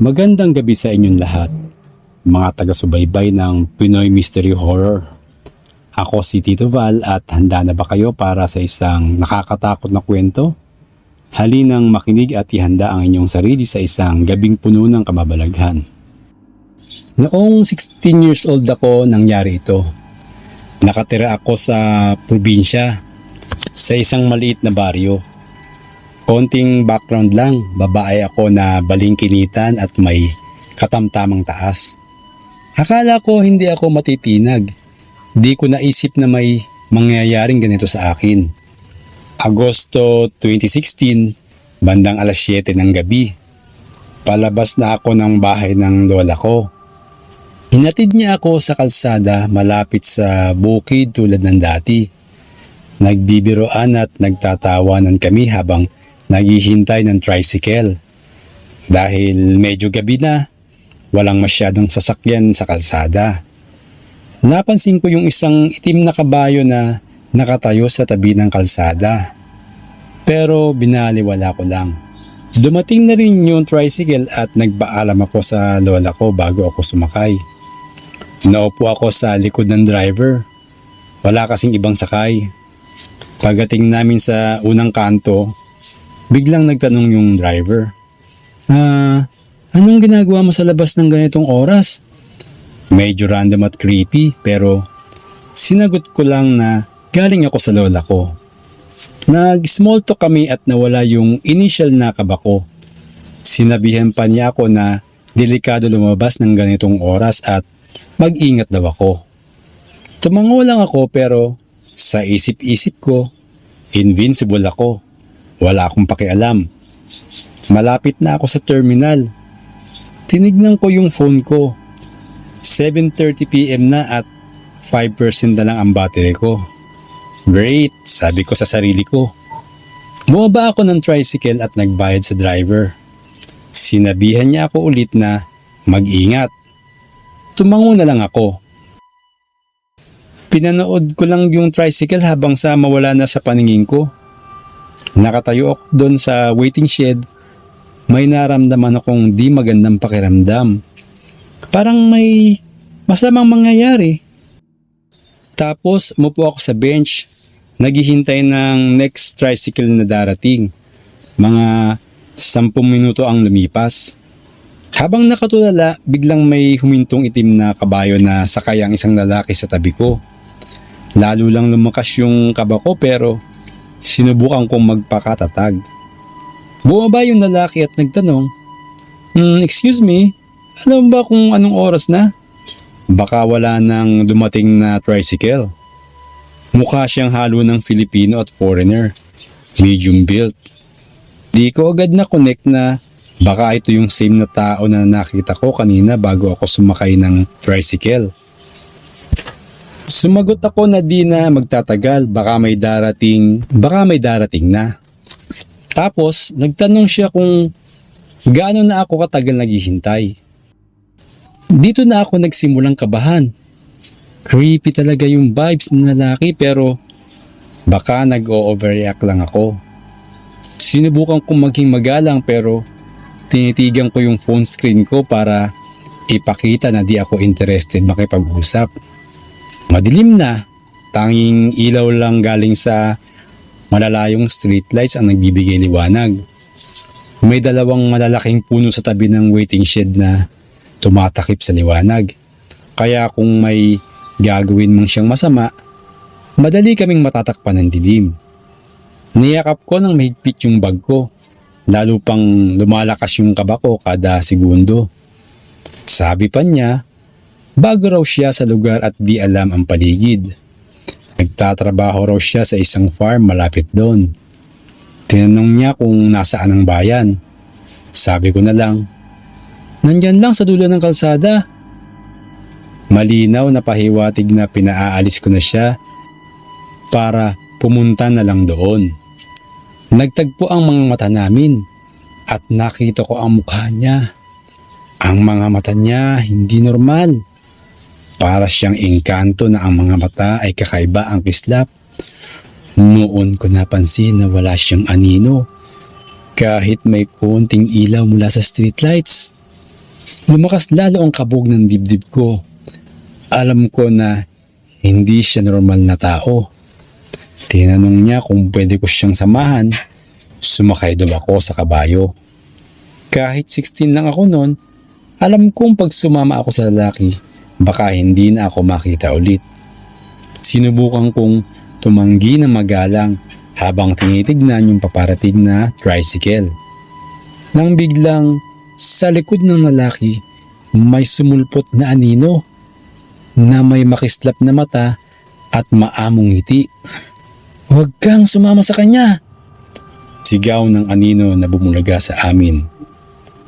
Magandang gabi sa inyong lahat, mga taga-subaybay ng Pinoy Mystery Horror. Ako si Tito Val at handa na ba kayo para sa isang nakakatakot na kwento? Halinang makinig at ihanda ang inyong sarili sa isang gabing puno ng kababalaghan. Noong 16 years old ako nangyari ito. Nakatira ako sa probinsya, sa isang maliit na baryo. Konting background lang, babae ako na balingkinitan at may katamtamang taas. Akala ko hindi ako matitinag. Di ko naisip na may mangyayaring ganito sa akin. Agosto 2016, bandang alas 7 ng gabi. Palabas na ako ng bahay ng lola ko. Hinatid niya ako sa kalsada malapit sa bukid tulad ng dati. Nagbibiroan at nagtatawanan kami habang naghihintay ng tricycle. Dahil medyo gabi na, walang masyadong sasakyan sa kalsada. Napansin ko yung isang itim na kabayo na nakatayo sa tabi ng kalsada. Pero binaliwala ko lang. Dumating na rin yung tricycle at nagpaalam ako sa lola ko bago ako sumakay. Naupo ako sa likod ng driver. Wala kasing ibang sakay. Pagdating namin sa unang kanto, biglang nagtanong yung driver, anong ginagawa mo sa labas ng ganitong oras? Medyo random at creepy pero sinagot ko lang na galing ako sa lola ko. Nag-small talk kami at nawala yung initial na kaba ko. Sinabihan pa niya ako na delikado lumabas ng ganitong oras at mag-ingat daw ako. Tumango lang ako pero sa isip-isip ko, invincible ako. Wala akong pakialam. Malapit na ako sa terminal. Tinignan ko yung phone ko. 7:30 PM na at 5% na lang ang battery ko. Great, sabi ko sa sarili ko. Bumaba ako ng tricycle at nagbayad sa driver. Sinabihan niya ako ulit na mag-ingat. Tumango na lang ako. Pinanood ko lang yung tricycle habang sa mawala na sa paningin ko. Nakatayo ako doon sa waiting shed. May naramdaman akong di magandang pakiramdam. Parang may masamang mangyayari. Tapos umupo ako sa bench. Naghihintay ng next tricycle na darating. Mga 10 minuto ang lumipas. Habang nakatulala, biglang may humintong itim na kabayo na sakay ang isang lalaki sa tabi ko. Lalo lang lumakas yung kaba ko pero sinubukan kong magpakatatag. Bumaba yung lalaki at nagtanong, excuse me, alam ba kung anong oras na? Baka wala nang dumating na tricycle. Mukha siyang halo ng Filipino at foreigner. Medium built. Di ko agad na connect na baka ito yung same na tao na nakita ko kanina bago ako sumakay ng tricycle. Sumagot ako na di na magtatagal, baka may darating na. Tapos, nagtanong siya kung gaano na ako katagal naghihintay. Dito na ako nagsimulang kabahan. Creepy talaga yung vibes ng lalaki pero baka nag-o-overreact lang ako. Sinubukan kong maging magalang pero tinitigan ko yung phone screen ko para ipakita na di ako interested makipag-usap. Madilim na, tanging ilaw lang galing sa malalayong streetlights ang nagbibigay liwanag. May dalawang malalaking puno sa tabi ng waiting shed na tumatakip sa liwanag. Kaya kung may gagawin mang siyang masama, madali kaming matatakpan ng dilim. Niyakap ko ng mahigpit yung bag ko, lalo pang lumalakas yung kaba ko kada segundo. Sabi pa niya, bago raw siya sa lugar at di alam ang paligid. Nagtatrabaho raw siya sa isang farm malapit doon. Tinanong niya kung nasaan ang bayan. Sabi ko na lang, nandyan lang sa dulo ng kalsada. Malinaw na pahiwatig na pinaalis ko na siya para pumunta na lang doon. Nagtagpo ang mga mata namin at nakita ko ang mukha niya. Ang mga mata niya hindi normal. Para siyang engkanto na ang mga mata ay kakaiba ang kislap. Noon ko napansin na wala siyang anino kahit may konting ilaw mula sa streetlights. Lumakas lalo ang kabog ng dibdib ko. Alam ko na hindi siya normal na tao. Tinanong niya kung pwede ko siyang samahan. Sumakay daw ako sa kabayo. Kahit 16 lang ako noon, alam kong pag sumama ako sa lalaki, baka hindi na ako makita ulit. Sinubukan kong tumanggi ng magalang habang tinitignan yung paparating na tricycle. Nang biglang sa likod ng lalaki, may sumulpot na anino na may makislap na mata at maamong ngiti. "Huwag kang sumama sa kanya!" Sigaw ng anino na bumulaga sa amin.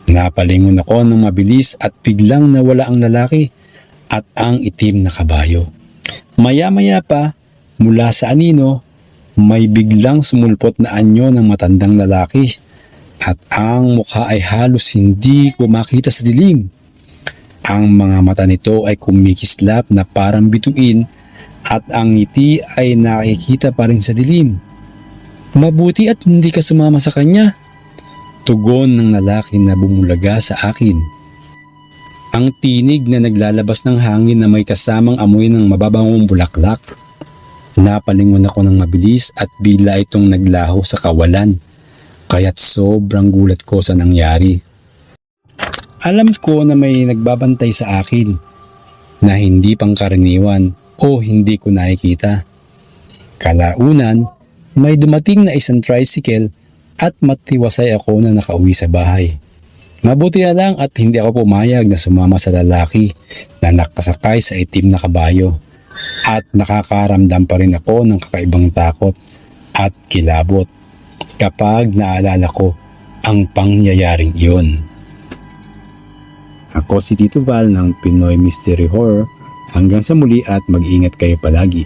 Napalingon ako ng mabilis at biglang nawala ang lalaki at ang itim na kabayo. Maya-maya pa, mula sa anino, may biglang sumulpot na anyo ng matandang lalaki at ang mukha ay halos hindi ko makita sa dilim. Ang mga mata nito ay kumikislap na parang bituin at ang ngiti ay nakikita pa rin sa dilim. "Mabuti at hindi ka sumama sa kanya," tugon ng lalaki na bumulaga sa akin. Ang tinig na naglalabas ng hangin na may kasamang amoy ng mababangong bulaklak. Napalingon ako ng mabilis at bigla itong naglaho sa kawalan. Kaya't sobrang gulat ko sa nangyari. Alam ko na may nagbabantay sa akin na hindi pangkaraniwan o hindi ko nakikita. Kalaunan, may dumating na isang tricycle at matiwasay ako na nakauwi sa bahay. Mabuti na lang at hindi ako pumayag na sumama sa lalaki na nakasakay sa itim na kabayo at nakakaramdam pa rin ako ng kakaibang takot at kilabot kapag naalala ko ang pangyayaring iyon. Ako si Tito Val ng Pinoy Mystery Horror. Hanggang sa muli at mag-ingat kayo palagi.